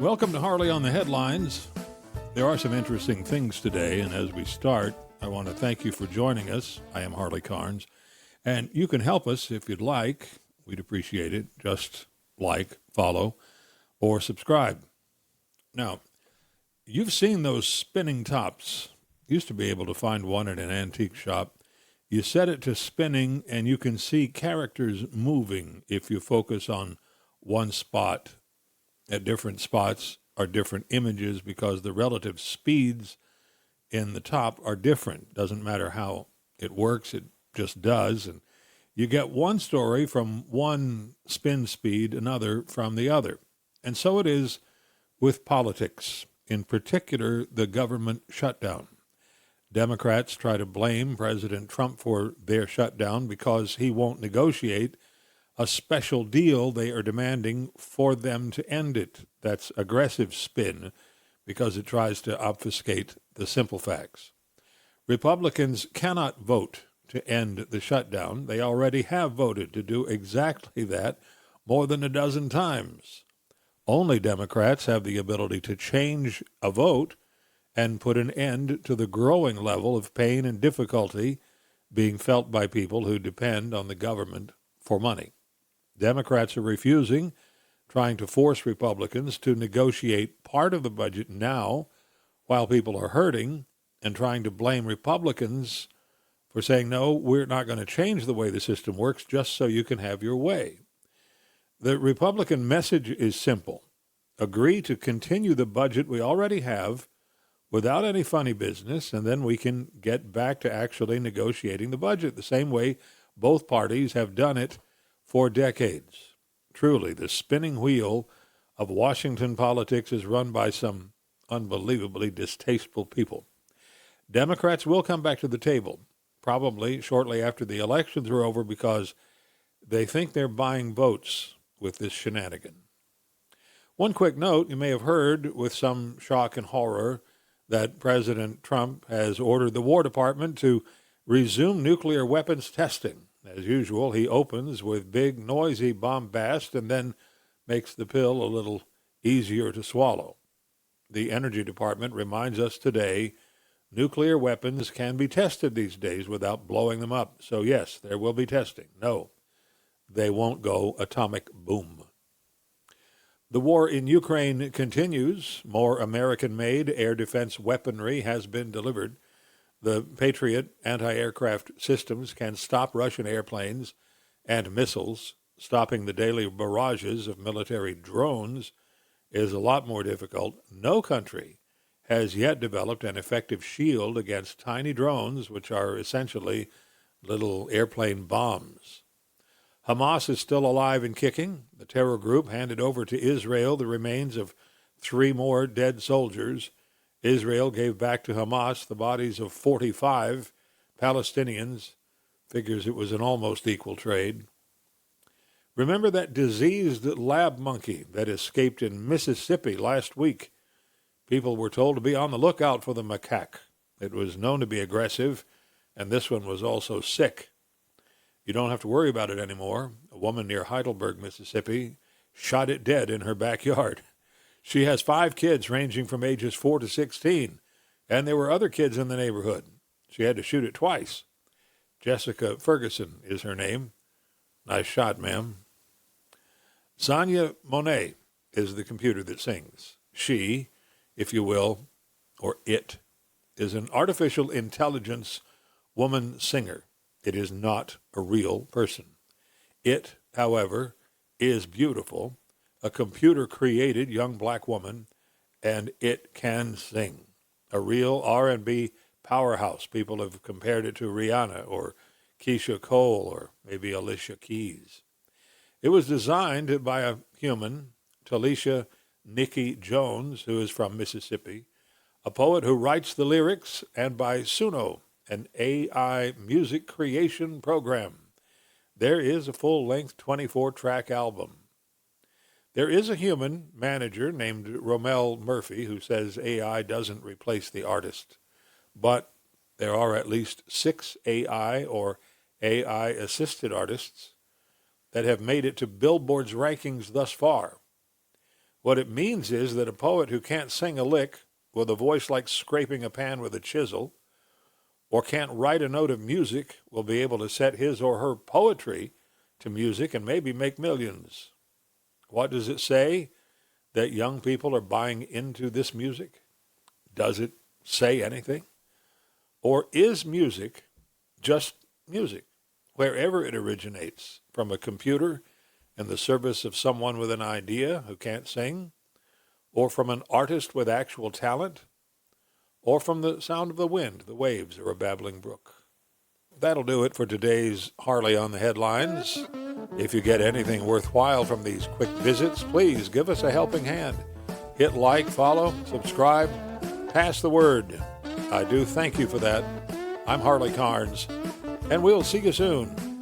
Welcome to Harley on the Headlines. There are some interesting things today, and as we start, I want to thank you for joining us. I am Harley Carnes, and you can help us if you'd like. We'd appreciate it. Just like, follow, or subscribe. Now, you've seen those spinning tops. Used to be able to find one at an antique shop. You set it to spinning, and you can see characters moving if you focus on one spot. At different spots are different images because the relative speeds in the top are different. Doesn't matter how it works, it just does. And you get one story from one spin speed, another from the other. And so it is with politics, in particular the government shutdown. Democrats try to blame President Trump for their shutdown because he won't negotiate a special deal they are demanding for them to end it. That's aggressive spin because it tries to obfuscate the simple facts. Republicans cannot vote to end the shutdown. They already have voted to do exactly that more than a dozen times. Only Democrats have the ability to change a vote and put an end to the growing level of pain and difficulty being felt by people who depend on the government for money. Democrats are refusing, trying to force Republicans to negotiate part of the budget now while people are hurting, and trying to blame Republicans for saying, no, we're not going to change the way the system works just so you can have your way. The Republican message is simple. Agree to continue the budget we already have without any funny business, and then we can get back to actually negotiating the budget the same way both parties have done it for decades. Truly, the spinning wheel of Washington politics is run by some unbelievably distasteful people. Democrats will come back to the table, probably shortly after the elections are over, because they think they're buying votes with this shenanigan. One quick note, you may have heard with some shock and horror that President Trump has ordered the War Department to resume nuclear weapons testing. As usual, he opens with big, noisy bombast and then makes the pill a little easier to swallow. The Energy Department reminds us today nuclear weapons can be tested these days without blowing them up. So yes, there will be testing. No, they won't go atomic boom. The war in Ukraine continues. More American-made air defense weaponry has been delivered. The Patriot anti-aircraft systems can stop Russian airplanes and missiles. Stopping the daily barrages of military drones is a lot more difficult. No country has yet developed an effective shield against tiny drones, which are essentially little airplane bombs. Hamas is still alive and kicking. The terror group handed over to Israel the remains of 3 more dead soldiers. Israel gave back to Hamas the bodies of 45 Palestinians. Figures it was an almost equal trade. Remember that diseased lab monkey that escaped in Mississippi last week? People were told to be on the lookout for the macaque. It was known to be aggressive, and this one was also sick. You don't have to worry about it anymore. A woman near Heidelberg, Mississippi, shot it dead in her backyard. She has 5 kids ranging from ages 4 to 16, and there were other kids in the neighborhood. She had to shoot it twice. Jessica Ferguson is her name. Nice shot, ma'am. Xania Monet is the computer that sings. She, if you will, or it, is an artificial intelligence woman singer. It is not a real person. It, however, is beautiful. A computer-created young black woman, and it can sing. A real R&B powerhouse. People have compared it to Rihanna or Keisha Cole or maybe Alicia Keys. It was designed by a human, Talisha Nikki Jones, who is from Mississippi, a poet who writes the lyrics, and by Suno, an AI music creation program. There is a full-length 24-track album. There is a human manager named Romel Murphy who says AI doesn't replace the artist, but there are at least 6 AI or AI-assisted artists that have made it to Billboard's rankings thus far. What it means is that a poet who can't sing a lick with a voice like scraping a pan with a chisel, or can't write a note of music, will be able to set his or her poetry to music and maybe make millions. What does it say? That young people are buying into this music? Does it say anything? Or is music just music, wherever it originates, from a computer in the service of someone with an idea who can't sing, or from an artist with actual talent, or from the sound of the wind, the waves, or a babbling brook? That'll do it for today's Harley on the Headlines. If you get anything worthwhile from these quick visits, please give us a helping hand. Hit like, follow, subscribe, pass the word. I do thank you for that. I'm Harley Carnes, and we'll see you soon.